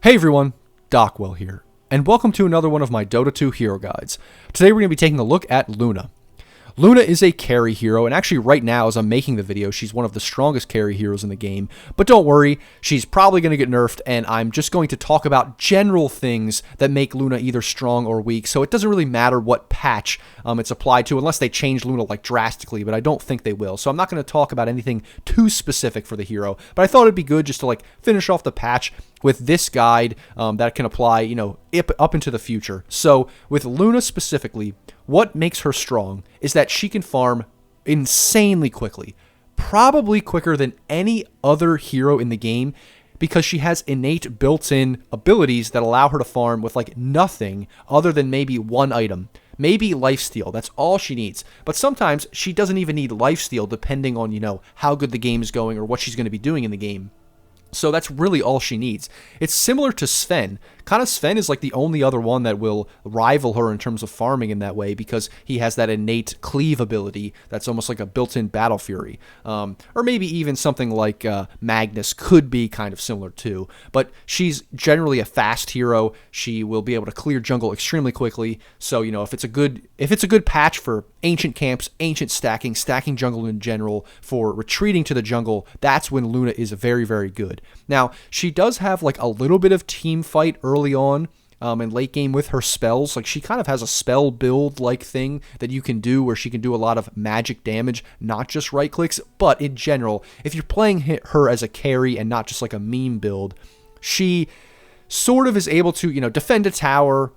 Hey everyone, Dockwell here, and welcome to another one of my Dota 2 hero guides. Today we're going to be taking a look at Luna. Luna is a carry hero, and actually right now as I'm making the video, she's one of the strongest carry heroes in the game. But don't worry, she's probably going to get nerfed, and I'm just going to talk about general things that make Luna either strong or weak, so it doesn't really matter what patch it's applied to, unless they change Luna like drastically, but I don't think they will. So I'm not going to talk about anything too specific for the hero, but I thought it'd be good just to like finish off the patch with this guide that can apply, up into the future. So with Luna specifically, what makes her strong is that she can farm insanely quickly, probably quicker than any other hero in the game, because she has innate built-in abilities that allow her to farm with like nothing other than maybe one item. Maybe lifesteal, that's all she needs. But sometimes she doesn't even need lifesteal depending on, how good the game is going or what she's going to be doing in the game. So that's really all she needs. It's similar to Sven. Kind of Sven is like the only other one that will rival her in terms of farming in that way, because he has that innate cleave ability that's almost like a built-in Battle Fury. Or maybe even something like Magnus could be kind of similar too. But she's generally a fast hero. She will be able to clear jungle extremely quickly. So, if it's a good patch for ancient camps, ancient stacking jungle in general, for retreating to the jungle, that's when Luna is very, very good. Now, she does have like a little bit of team fight early on in late game with her spells. Like, she kind of has a spell build like thing that you can do where she can do a lot of magic damage, not just right clicks. But in general, if you're playing her as a carry and not just like a meme build, she sort of is able to, defend a tower,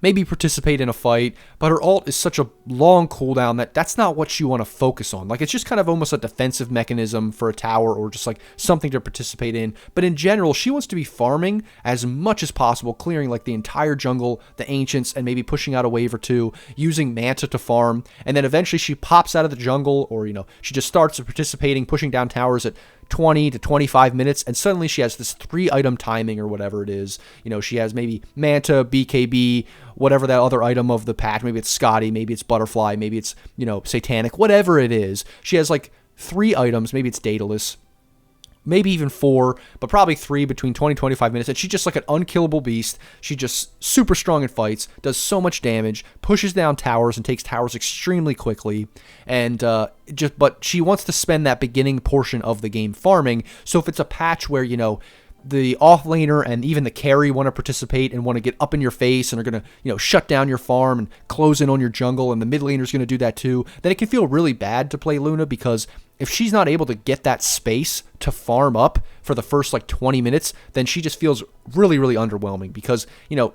maybe participate in a fight, but her ult is such a long cooldown that that's not what you want to focus on. Like, it's just kind of almost a defensive mechanism for a tower or just like something to participate in. But in general, she wants to be farming as much as possible, clearing like the entire jungle, the ancients, and maybe pushing out a wave or two, using Manta to farm, and then eventually she pops out of the jungle, or she just starts participating, pushing down towers at 20 to 25 minutes, and suddenly she has this 3-item timing or whatever it is. She has maybe Manta, BKB, whatever that other item of the patch. Maybe it's Scotty, maybe it's Butterfly, maybe it's, Satanic, whatever it is. She has like 3 items, maybe it's Daedalus, maybe even 4, but probably 3 between 20 and 25 minutes. And she's just like an unkillable beast. She's just super strong in fights, does so much damage, pushes down towers and takes towers extremely quickly. And but she wants to spend that beginning portion of the game farming. So if it's a patch where, the offlaner and even the carry want to participate and want to get up in your face and are going to, shut down your farm and close in on your jungle, and the mid laner's going to do that too, then it can feel really bad to play Luna, because if she's not able to get that space to farm up for the first like 20 minutes, then she just feels really, really underwhelming, because,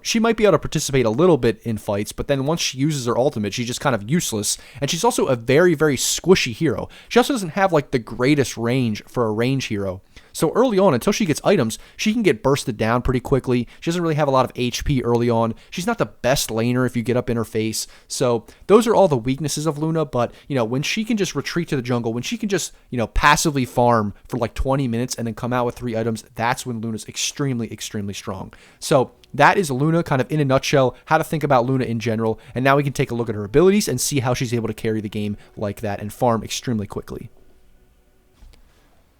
she might be able to participate a little bit in fights, but then once she uses her ultimate, she's just kind of useless. And she's also a very, very squishy hero. She also doesn't have like the greatest range for a range hero. So early on, until she gets items, she can get bursted down pretty quickly. She doesn't really have a lot of HP early on. She's not the best laner if you get up in her face. So those are all the weaknesses of Luna. But, when she can just retreat to the jungle, when she can just, passively farm for like 20 minutes and then come out with 3 items, that's when Luna's extremely, extremely strong. So that is Luna kind of in a nutshell, how to think about Luna in general. And now we can take a look at her abilities and see how she's able to carry the game like that and farm extremely quickly.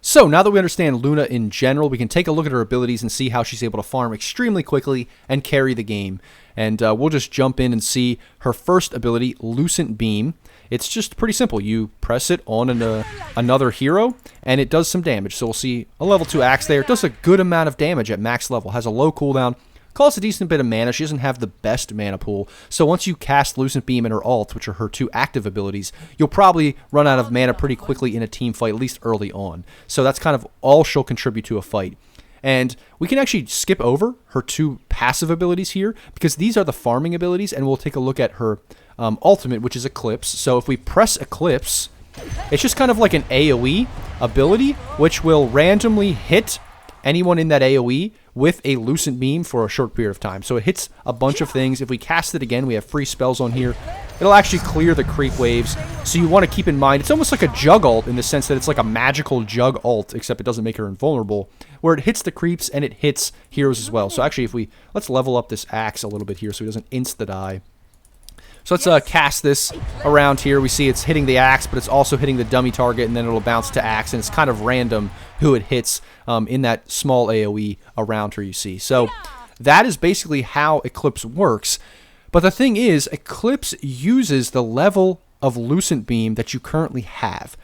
So now that we understand Luna in general, we can take a look at her abilities and see how she's able to farm extremely quickly and carry the game. And we'll just jump in and see her first ability, Lucent Beam. It's just pretty simple. You press it on another hero, and it does some damage. So we'll see a level 2 axe there. It does a good amount of damage at max level, has a low cooldown, costs a decent bit of mana. She doesn't have the best mana pool, so once you cast Lucent Beam and her ult, which are her 2 active abilities, you'll probably run out of mana pretty quickly in a team fight, at least early on. So that's kind of all she'll contribute to a fight. And we can actually skip over her 2 passive abilities here, because these are the farming abilities, and we'll take a look at her ultimate, which is Eclipse. So if we press Eclipse, it's just kind of like an AoE ability, which will randomly hit anyone in that AoE with a Lucent Beam for a short period of time. So it hits a bunch of things. If we cast it again, we have free spells on here. It'll actually clear the creep waves. So you want to keep in mind, it's almost like a Jug ult in the sense that it's like a magical Jug ult, except it doesn't make her invulnerable, where it hits the creeps and it hits heroes as well. So actually, let's level up this axe a little bit here so he doesn't insta-die. So let's cast this around here. We see it's hitting the axe, but it's also hitting the dummy target, and then it'll bounce to axe, and it's kind of random who it hits in that small AoE around her, you see. So that is basically how Eclipse works. But the thing is, Eclipse uses the level of Lucent Beam that you currently have.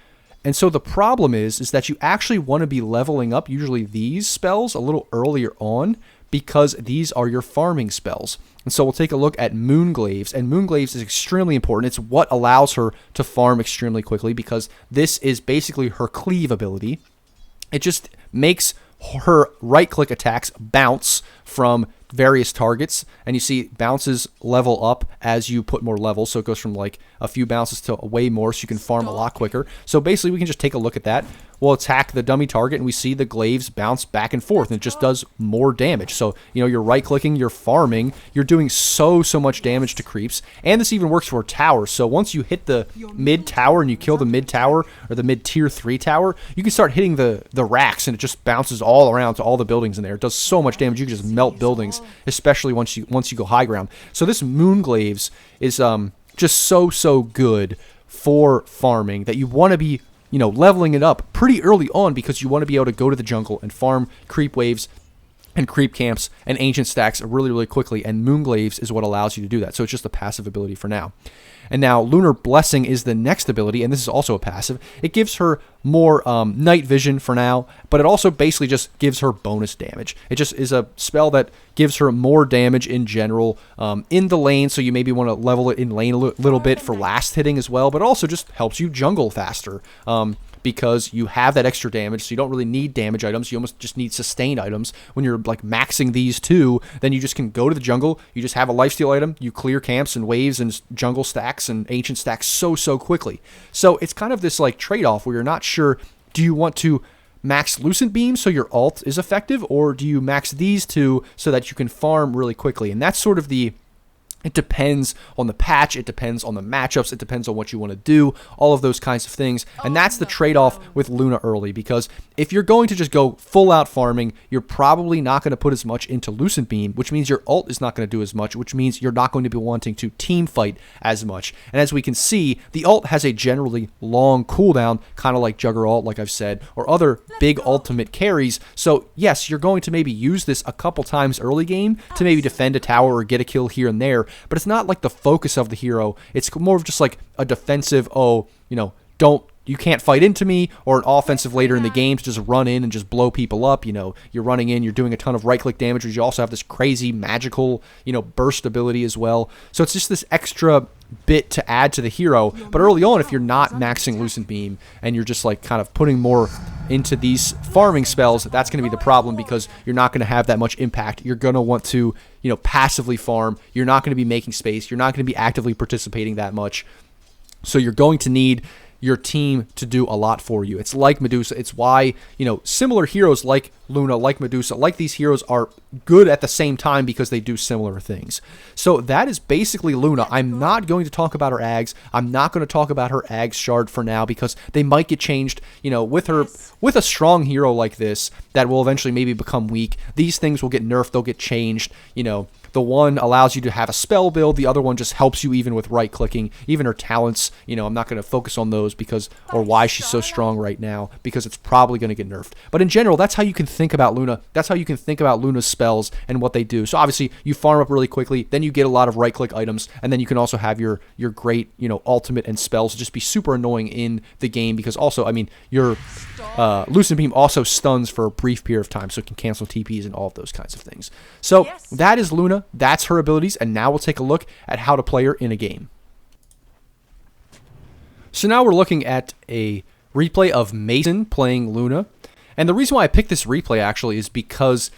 And so the problem is that you actually want to be leveling up usually these spells a little earlier on, because these are your farming spells. And so we'll take a look at Moonglaves, and Moonglaves is extremely important. It's what allows her to farm extremely quickly, because this is basically her cleave ability. It just makes her right-click attacks bounce from various targets, and you see bounces level up as you put more levels, so it goes from like a few bounces to way more, so you can farm a lot quicker. So basically we can just take a look at that. We'll attack the dummy target and we see the glaives bounce back and forth, and it just does more damage. So, you know, you're right-clicking, you're farming, you're doing so much damage to creeps, and this even works for towers. So once you hit the mid-tower and you kill the mid-tower, or the mid-tier 3 tower, you can start hitting the racks, and it just bounces all around to all the buildings in there. It does so much damage, you can just melt buildings, especially once you go high ground. So this Moonglaves is just so good for farming, that you want to be, you know, leveling it up pretty early on, because you want to be able to go to the jungle and farm creep waves and creep camps and ancient stacks really quickly, and Moonglaves is what allows you to do that. So it's just a passive ability for now. And now Lunar Blessing is the next ability, and this is also a passive. It gives her more night vision for now, but it also basically just gives her bonus damage. It just is a spell that gives her more damage in general in the lane, so you maybe want to level it in lane a little bit for last hitting as well, but it also just helps you jungle faster. Because you have that extra damage, so you don't really need damage items. You almost just need sustained items. When you're like maxing these two, then you just can go to the jungle, you just have a lifesteal item, you clear camps and waves and jungle stacks and ancient stacks so quickly. So it's kind of this like trade-off where you're not sure, do you want to max Lucent Beam so your ult is effective, or do you max these two so that you can farm really quickly? And that's sort of the... It depends on the patch, it depends on the matchups, it depends on what you want to do, all of those kinds of things. And that's the trade-off with Luna early, because if you're going to just go full-out farming, you're probably not going to put as much into Lucent Beam, which means your ult is not going to do as much, which means you're not going to be wanting to team fight as much. And as we can see, the ult has a generally long cooldown, kind of like Jugger ult, like I've said, or other big ultimate carries. So yes, you're going to maybe use this a couple times early game to maybe defend a tower or get a kill here and there, but it's not like the focus of the hero. It's more of just like a defensive, oh, you know, you can't fight into me, or an offensive later in the game to just run in and just blow people up. You know, you're running in, you're doing a ton of right-click damage, but you also have this crazy magical, you know, burst ability as well. So it's just this extra bit to add to the hero. But early on, if you're not maxing Lucent Beam and you're just like kind of putting more into these farming spells, that's going to be the problem, because you're not going to have that much impact. You're going to want to, you know, passively farm. You're not going to be making space. You're not going to be actively participating that much. So you're going to need your team to do a lot for you. It's like Medusa. It's why, you know, similar heroes like Luna, like Medusa, like these heroes are good at the same time, because they do similar things. So that is basically Luna. I'm not going to talk about her Ags. I'm not going to talk about her Ags shard for now, because they might get changed, you know, with her, with a strong hero like this that will eventually maybe become weak. These things will get nerfed. They'll get changed, you know. The one allows you to have a spell build. The other one just helps you even with right-clicking. Even her talents, you know, I'm not going to focus on those because, or why she's so strong right now, because it's probably going to get nerfed. But in general, that's how you can think about Luna. That's how you can think about Luna's spells and what they do. So obviously, you farm up really quickly, then you get a lot of right-click items, and then you can also have your great, you know, ultimate and spells just be super annoying in the game, because also, I mean, your Lucent Beam also stuns for a brief period of time, so it can cancel TPs and all of those kinds of things. So that is Luna. That's her abilities, and now we'll take a look at how to play her in a game. So now we're looking at a replay of Mason playing Luna, and the reason why I picked this replay actually is because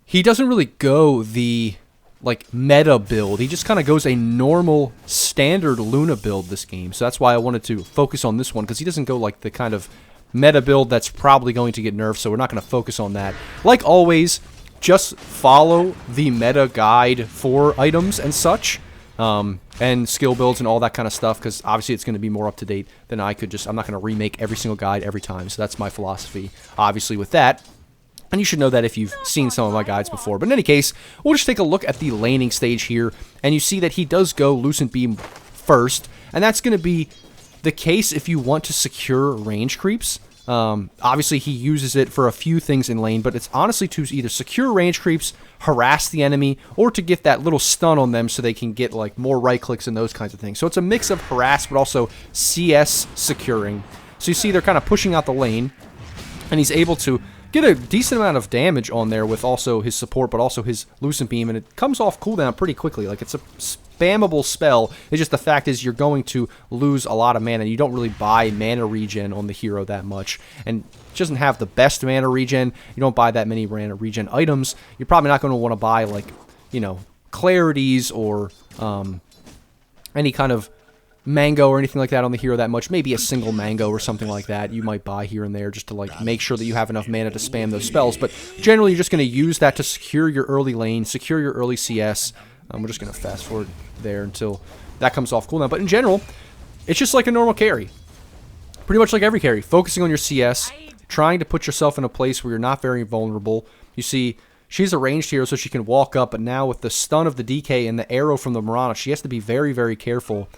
he doesn't really go the like meta build. He just kind of goes a normal standard Luna build this game, so that's why I wanted to focus on this one, because he doesn't go like the kind of meta build that's probably going to get nerfed, so we're not going to focus on that. Like always, just follow the meta guide for items and such, and skill builds and all that kind of stuff, because obviously it's going to be more up to date than I could just, I'm not going to remake every single guide every time, so that's my philosophy, obviously, with that. And you should know that if you've seen some of my guides before. But in any case, we'll just take a look at the laning stage here, and you see that he does go Lucent Beam first, and that's going to be the case if you want to secure range creeps. Obviously, he uses it for a few things in lane, but it's honestly to either secure range creeps, harass the enemy, or to get that little stun on them so they can get like more right clicks and those kinds of things. So it's a mix of harass, but also CS securing. So you see they're kind of pushing out the lane, and he's able to get a decent amount of damage on there with also his support, but also his Lucent Beam, and it comes off cooldown pretty quickly. Like, it's a spammable spell. It's just the fact is you're going to lose a lot of mana. You don't really buy mana regen on the hero that much, and it doesn't have the best mana regen. You don't buy that many mana regen items. You're probably not going to want to buy, like, you know, clarities or any kind of mango or anything like that on the hero that much. Maybe a single mango or something like that you might buy here and there just to like make sure that you have enough mana to spam those spells. But generally you're just going to use that to secure your early lane, secure your early CS. We're just going to fast forward there until that comes off cooldown. But in general, it's just like a normal carry. Pretty much like every carry. Focusing on your CS, trying to put yourself in a place where you're not very vulnerable. You see, she's a ranged hero, so she can walk up, but now with the stun of the DK and the arrow from the Mirana, she has to be very, very careful.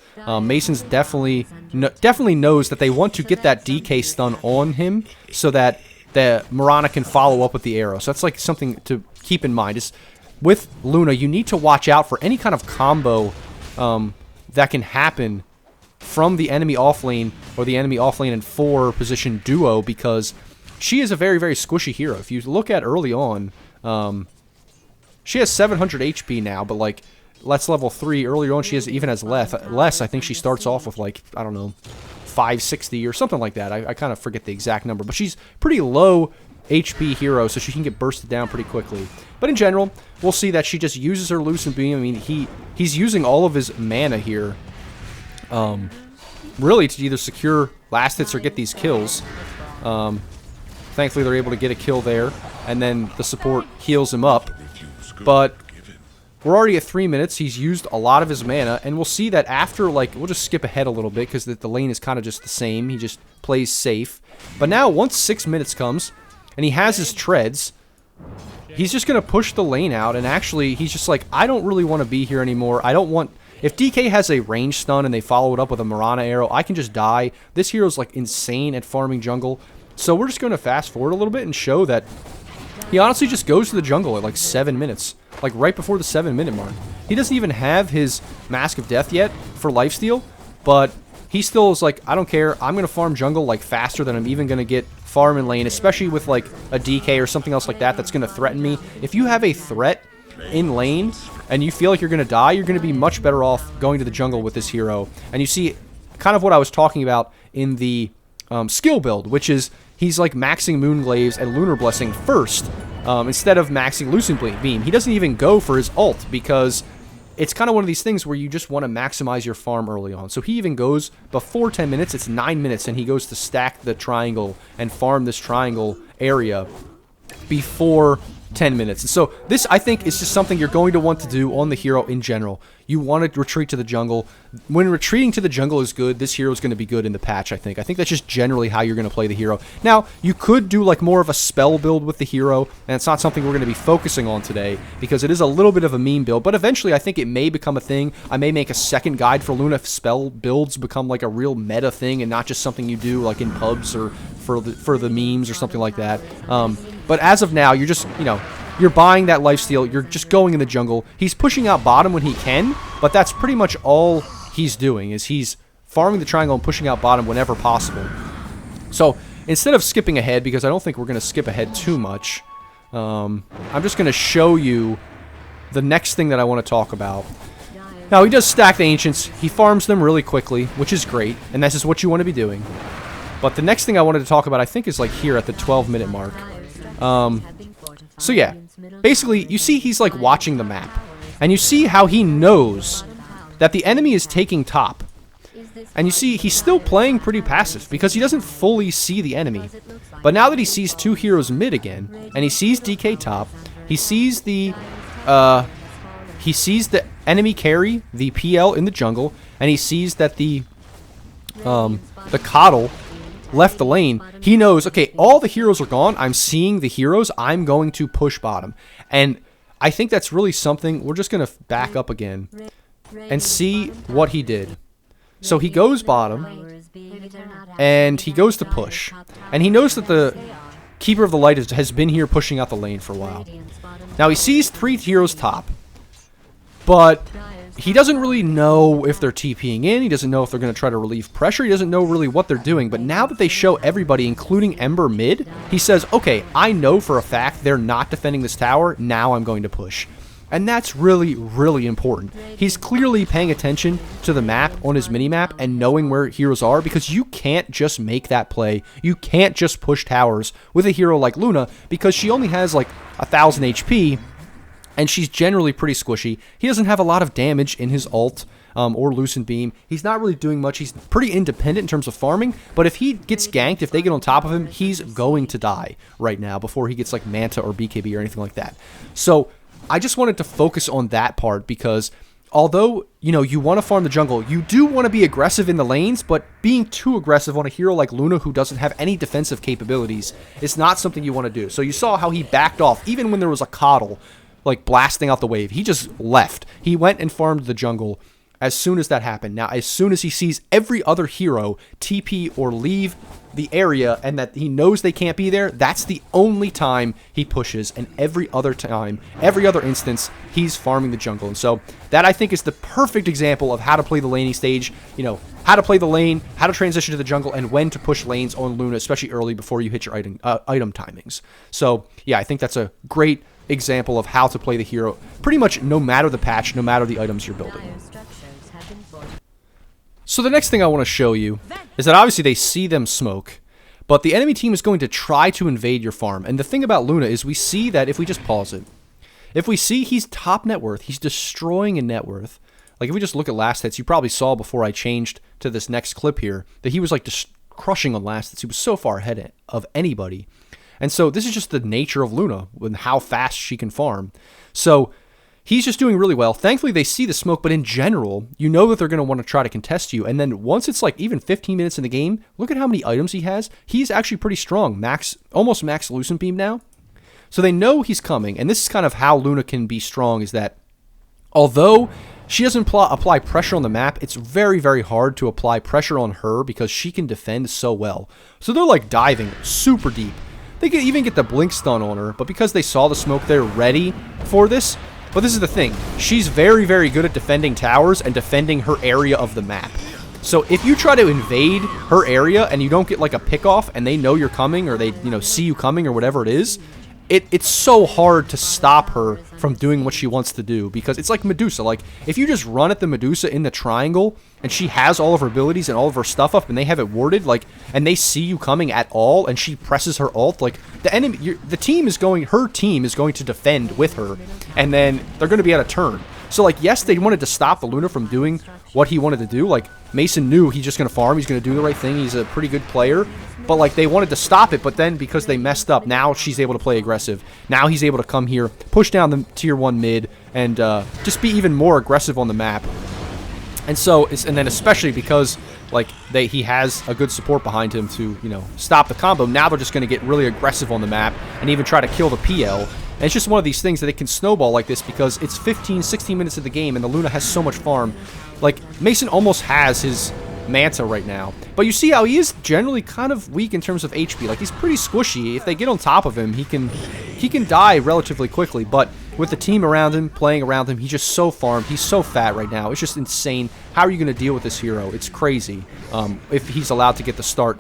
Mason's definitely knows that they want to get that DK stun on him so that the Mirana can follow up with the arrow. So that's like something to keep in mind. Is with Luna, you need to watch out for any kind of combo that can happen from the enemy offlane or the enemy offlane and 4 position duo, because she is a very, very squishy hero. If you look at early on, she has 700 HP now, but like, let's level 3. Earlier on, she even has less. I think she starts off with like, I don't know, 560 or something like that. I kind of forget the exact number, but she's pretty low HP hero, so she can get bursted down pretty quickly. But in general, we'll see that she just uses her Lucent Beam. I mean, he's using all of his mana here, really to either secure last hits or get these kills. Thankfully, they're able to get a kill there, and then the support heals him up. But we're already at 3 minutes. He's used a lot of his mana, and we'll see that after, like, we'll just skip ahead a little bit because the lane is kind of just the same. He just plays safe. But now, once 6 minutes comes, and he has his treads, he's just going to push the lane out, and actually, he's just like, I don't really want to be here anymore. I don't want... If DK has a range stun and they follow it up with a Mirana arrow, I can just die. This hero's, like, insane at farming jungle. So we're just going to fast forward a little bit and show that he honestly just goes to the jungle at like 7 minutes. Like right before the 7-minute mark. He doesn't even have his Mask of Death yet for lifesteal, but he still is like, I don't care. I'm going to farm jungle like faster than I'm even going to get farm in lane, especially with like a DK or something else like that that's going to threaten me. If you have a threat in lane and you feel like you're going to die, you're going to be much better off going to the jungle with this hero. And you see kind of what I was talking about in the skill build, which is he's like maxing Moonglaze and Lunar Blessing first instead of maxing Lucent Beam. He doesn't even go for his ult because it's kind of one of these things where you just want to maximize your farm early on. So he even goes before 10 minutes. It's 9 minutes, and he goes to stack the triangle and farm this triangle area before 10 minutes. And so this, I think, is just something you're going to want to do on the hero in general. You want to retreat to the jungle. When retreating to the jungle is good, this hero is going to be good in the patch, I think. I think that's just generally how you're going to play the hero. Now, you could do like more of a spell build with the hero, and it's not something we're going to be focusing on today because it is a little bit of a meme build, but eventually I think it may become a thing. I may make a second guide for Luna if spell builds become like a real meta thing and not just something you do like in pubs or for the memes or something like that. But as of now, you're just, you know, you're buying that lifesteal, you're just going in the jungle. He's pushing out bottom when he can, but that's pretty much all he's doing, is he's farming the triangle and pushing out bottom whenever possible. So, instead of skipping ahead, because I don't think we're going to skip ahead too much, I'm just going to show you the next thing that I want to talk about. Now, he does stack the Ancients. He farms them really quickly, which is great, and this is what you want to be doing. But the next thing I wanted to talk about, I think, is like here at the 12-minute mark. So yeah, basically, you see he's like watching the map, and you see how he knows that the enemy is taking top. And you see he's still playing pretty passive because he doesn't fully see the enemy. But now that he sees two heroes mid again, and he sees DK top, he sees the enemy carry, the PL in the jungle, and he sees that the Coddle left the lane, he knows, okay, all the heroes are gone, I'm seeing the heroes, I'm going to push bottom. And I think that's really something, we're just going to back up again and see what he did. So he goes bottom, and he goes to push. And he knows that the Keeper of the Light has been here pushing out the lane for a while. Now he sees 3 heroes top, but he doesn't really know if they're TPing in. He doesn't know if they're going to try to relieve pressure. He doesn't know really what they're doing. But now that they show everybody, including Ember mid, he says, okay, I know for a fact they're not defending this tower. Now I'm going to push. And that's really, really important. He's clearly paying attention to the map on his minimap and knowing where heroes are, because you can't just make that play. You can't just push towers with a hero like Luna, because she only has like 1,000 HP, and she's generally pretty squishy. He doesn't have a lot of damage in his ult or Lucent Beam. He's not really doing much. He's pretty independent in terms of farming, but if he gets ganked, if they get on top of him, he's going to die right now before he gets like Manta or BKB or anything like that. So I just wanted to focus on that part, because although, you know, you want to farm the jungle, you do want to be aggressive in the lanes, but being too aggressive on a hero like Luna, who doesn't have any defensive capabilities, is not something you want to do. So you saw how he backed off, even when there was a Coddle, like, blasting out the wave. He just left. He went and farmed the jungle as soon as that happened. Now, as soon as he sees every other hero TP or leave the area and that he knows they can't be there, that's the only time he pushes. And every other time, every other instance, he's farming the jungle. And so that, I think, is the perfect example of how to play the laning stage. You know, how to play the lane, how to transition to the jungle, and when to push lanes on Luna, especially early before you hit your item timings. So, yeah, I think that's a great example of how to play the hero pretty much no matter the patch, no matter the items you're building. So the next thing I want to show you is that obviously they see them smoke, but the enemy team is going to try to invade your farm. And the thing about Luna is we see that if we just pause it, if we see he's top net worth, he's destroying in net worth. Like if we just look at last hits, you probably saw before I changed to this next clip here that he was like just crushing on last hits. He was so far ahead of anybody. And so this is just the nature of Luna and how fast she can farm. So he's just doing really well. Thankfully, they see the smoke, but in general, you know that they're going to want to try to contest you. And then once it's like even 15 minutes in the game, look at how many items he has. He's actually pretty strong. Almost max Lucent Beam now. So they know he's coming. And this is kind of how Luna can be strong, is that although she doesn't apply pressure on the map, it's very, very hard to apply pressure on her because she can defend so well. So they're like diving super deep. They could even get the blink stun on her, but because they saw the smoke, they're ready for this. But this is the thing. She's very, very good at defending towers and defending her area of the map. So if you try to invade her area and you don't get like a pick off and they know you're coming, or they, you know, see you coming or whatever it is, it's so hard to stop her from doing what she wants to do, because it's like Medusa. Like if you just run at the Medusa in the triangle and she has all of her abilities and all of her stuff up and they have it warded, like, and they see you coming at all and she presses her ult, like her team is going to defend with her, and then they're going to be at a turn. So like, yes, they wanted to stop the Luna from doing what he wanted to do. Like Mason knew he's just going to farm, he's going to do the right thing, he's a pretty good player. But like they wanted to stop it, but then because they messed up, now she's able to play aggressive. Now he's able to come here, push down the tier 1 mid, and just be even more aggressive on the map. And so, and then especially because like he has a good support behind him to, you know, stop the combo. Now they're just going to get really aggressive on the map and even try to kill the PL. And it's just one of these things that it can snowball like this because it's 15, 16 minutes of the game and the Luna has so much farm. Like Mason almost has his Manta right now, but you see how he is generally kind of weak in terms of HP. Like he's pretty squishy. If they get on top of him, he can die relatively quickly, but with the team around him, playing around him, he's just so farmed. He's so fat right now. It's just insane. How are you going to deal with this hero? It's crazy if he's allowed to get the start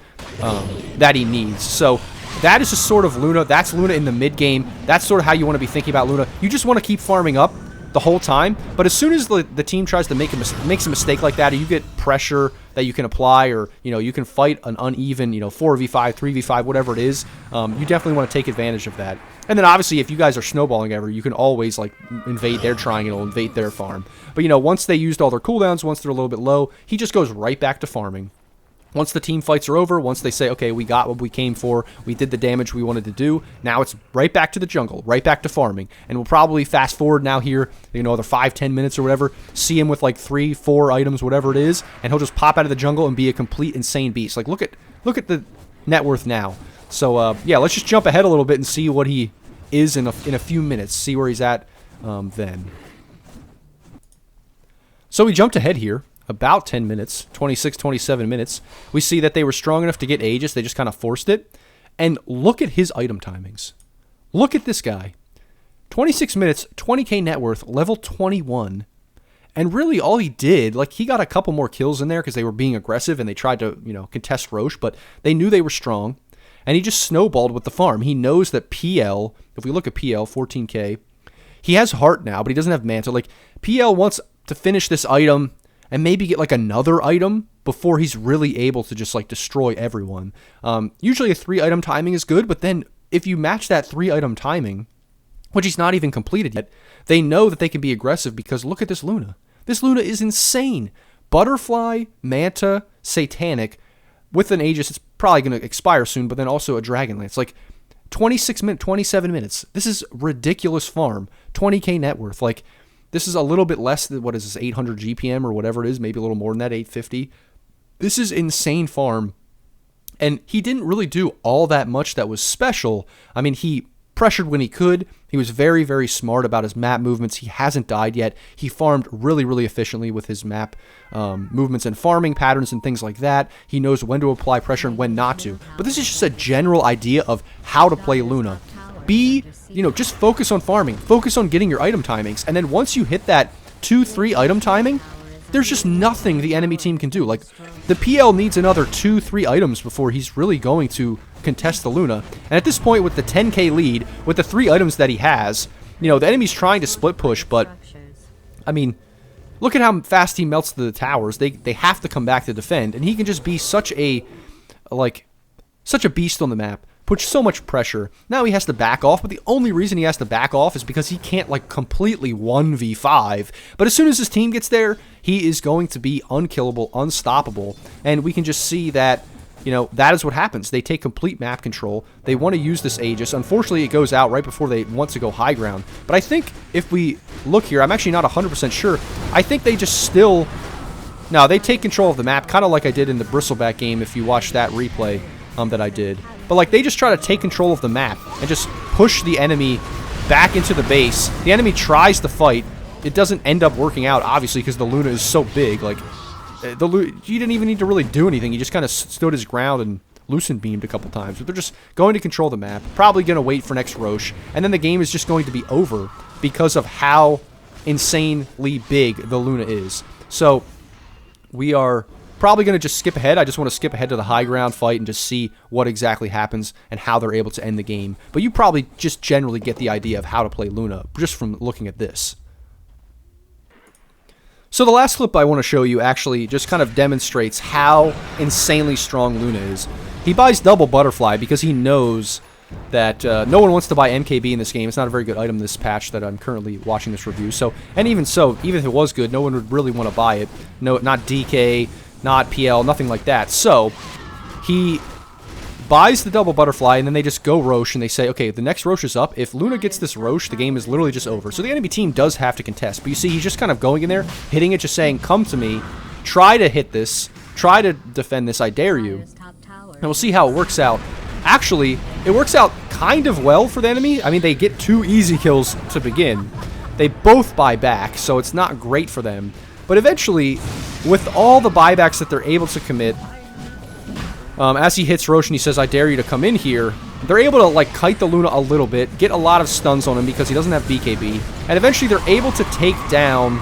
that he needs. So that is just sort of Luna. That's Luna in the mid game. That's sort of how you want to be thinking about Luna. You just want to keep farming up the whole time, but as soon as the team tries to makes a mistake like that, or you get pressure that you can apply, or you know, you can fight an uneven, you know, 4v5, 3v5, whatever it is, you definitely want to take advantage of that. And then obviously if you guys are snowballing ever, you can always like invade their triangle, invade their farm. But you know, once they used all their cooldowns, once they're a little bit low, he just goes right back to farming. Once the team fights are over, once they say, okay, we got what we came for, we did the damage we wanted to do, now it's right back to the jungle, right back to farming. And we'll probably fast forward now here, you know, another 5-10 minutes or whatever, see him with like 3-4 items, whatever it is, and he'll just pop out of the jungle and be a complete insane beast. Like, look at the net worth now. So, yeah, let's just jump ahead a little bit and see what he is in a few minutes, see where he's at then. So we jumped ahead here. about 10 minutes, 26, 27 minutes, we see that they were strong enough to get Aegis. They just kind of forced it. And look at his item timings. Look at this guy. 26 minutes, 20k net worth, level 21. And really all he did, like he got a couple more kills in there because they were being aggressive and they tried to, contest Roche, but they knew they were strong. And he just snowballed with the farm. He knows that PL, if we look at PL, 14k, he has heart now, but he doesn't have mantle. Like PL wants to finish this item and maybe get like another item before he's really able to just like destroy everyone. Usually a 3-item timing is good, but then if you match that 3-item timing, which he's not even completed yet, they know that they can be aggressive because look at this Luna. This Luna is insane. Butterfly, Manta, Satanic, with an Aegis, it's probably going to expire soon, but then also a Dragonlance. Like 27 minutes. This is ridiculous farm. 20k net worth. Like this is a little bit less than, what is this, 800 GPM or whatever it is, maybe a little more than that, 850. This is insane farm. And he didn't really do all that much that was special. I mean, he pressured when he could. He was very, very smart about his map movements. He hasn't died yet. He farmed really, really efficiently with his map movements and farming patterns and things like that. He knows when to apply pressure and when not to. But this is just a general idea of how to play Luna. Just focus on farming. Focus on getting your item timings. And then once you hit that 2-3 item timing, there's just nothing the enemy team can do. Like, the PL needs another 2-3 items before he's really going to contest the Luna. And at this point, with the 10k lead, with the 3 items that he has, the enemy's trying to split push, but, I mean, look at how fast he melts the towers. They have to come back to defend, and he can just be such a beast on the map. Puts so much pressure. Now he has to back off, but the only reason he has to back off is because he can't, completely 1v5. But as soon as his team gets there, he is going to be unkillable, unstoppable. And we can just see that, that is what happens. They take complete map control. They want to use this Aegis. Unfortunately, it goes out right before they want to go high ground. But I think if we look here, I'm actually not 100% sure. I think they just still... No, they take control of the map, kind of like I did in the Bristleback game if you watch that replay that I did. But, they just try to take control of the map and just push the enemy back into the base. The enemy tries to fight. It doesn't end up working out, obviously, because the Luna is so big. He didn't even need to really do anything. He just kind of stood his ground and Lucent beamed a couple times. But they're just going to control the map. Probably going to wait for next Roche. And then the game is just going to be over because of how insanely big the Luna is. So, we are... probably going to just skip ahead. I just want to skip ahead to the high ground fight and just see what exactly happens and how they're able to end the game. But you probably just generally get the idea of how to play Luna just from looking at this. So the last clip I want to show you actually just kind of demonstrates how insanely strong Luna is. He buys double Butterfly because he knows that no one wants to buy MKB in this game. It's not a very good item in this patch that I'm currently watching this review. So, and even so, even if it was good, no one would really want to buy it. No, not DK... not PL, nothing like that. So, he buys the double Butterfly, and then they just go Roche, and they say, okay, the next Roche is up. If Luna gets this Roche, the game is literally just over. So the enemy team does have to contest. But you see, he's just kind of going in there, hitting it, just saying, come to me, try to hit this, try to defend this, I dare you. And we'll see how it works out. Actually, it works out kind of well for the enemy. I mean, they get 2 easy kills to begin. They both buy back, so it's not great for them. But eventually, with all the buybacks that they're able to commit, as he hits Roche and he says, I dare you to come in here, they're able to, kite the Luna a little bit, get a lot of stuns on him because he doesn't have BKB, and eventually they're able to take down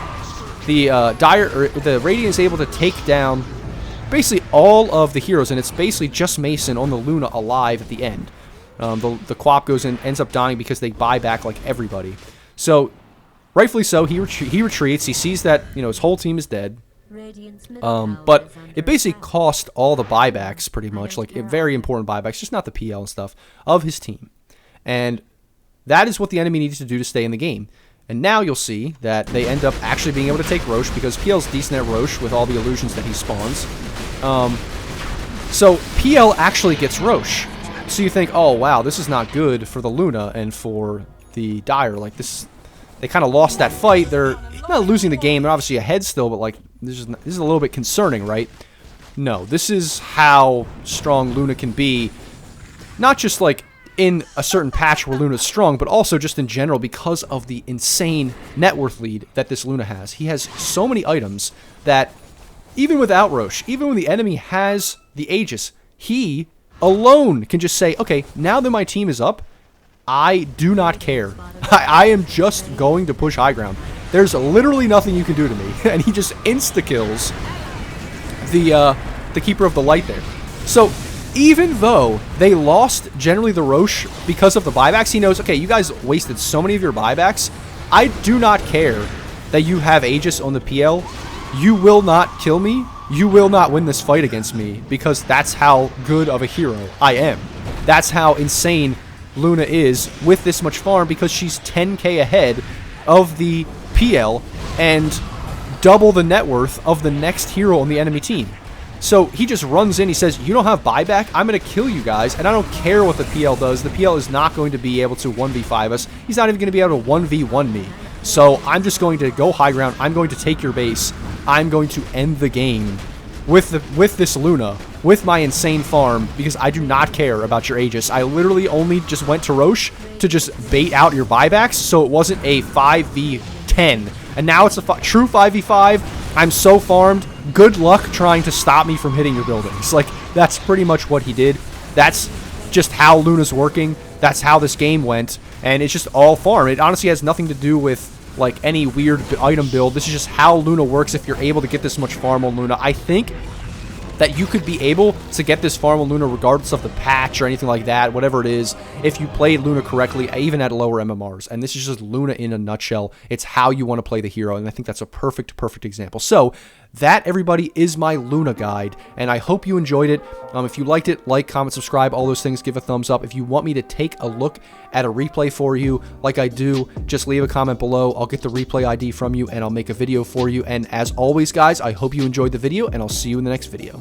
the the Radiant is able to take down basically all of the heroes, and it's basically just Mason on the Luna alive at the end. The Quap goes in, ends up dying because they buy back, everybody. So... rightfully so, he retreats, he sees that, his whole team is dead, but it basically cost all the buybacks, pretty much, very important buybacks, just not the PL and stuff, of his team. And that is what the enemy needs to do to stay in the game. And now you'll see that they end up actually being able to take Roche, because PL's decent at Roche with all the illusions that he spawns. So PL actually gets Roche. So you think, oh wow, this is not good for the Luna and for the Dire, this... They kind of lost that fight. They're not losing the game. They're obviously ahead still, but this is a little bit concerning, right? No, this is how strong Luna can be. Not just in a certain patch where Luna's strong, but also just in general because of the insane net worth lead that this Luna has. He has so many items that even without Roche, even when the enemy has the Aegis, he alone can just say, okay, now that my team is up, I do not care. I am just going to push high ground. There's literally nothing you can do to me. And he just insta-kills the Keeper of the Light there. So even though they lost generally the Roche because of the buybacks, he knows, okay, you guys wasted so many of your buybacks. I do not care that you have Aegis on the PL. You will not kill me. You will not win this fight against me, because that's how good of a hero I am. That's how insane Luna is with this much farm, because she's 10k ahead of the PL and double the net worth of the next hero on the enemy team. So he just runs in, he says, you don't have buyback, I'm going to kill you guys, and I don't care what the PL does. The PL is not going to be able to 1v5 us. He's not even going to be able to 1v1 me. So I'm just going to go high ground, I'm going to take your base, I'm going to end the game with this Luna, with my insane farm, because I do not care about your Aegis. I literally only just went to Roche to just bait out your buybacks, so it wasn't a 5v10. And now it's a true 5v5. I'm so farmed. Good luck trying to stop me from hitting your buildings. Like, that's pretty much what he did. That's just how Luna's working. That's how this game went. And it's just all farm. It honestly has nothing to do with like any weird item build. This is just how Luna works. If you're able to get this much farm on Luna, I think that you could be able to get this farm on Luna regardless of the patch or anything like that, whatever it is, if you played Luna correctly, even at lower MMRs. And this is just Luna in a nutshell. It's how you want to play the hero, and I think that's a perfect example. So that, everybody, is my Luna guide, and I hope you enjoyed it. If you liked it, like, comment, subscribe, all those things, give a thumbs up. If you want me to take a look at a replay for you, like I do, just leave a comment below. I'll get the replay ID from you, and I'll make a video for you. And as always, guys, I hope you enjoyed the video, and I'll see you in the next video.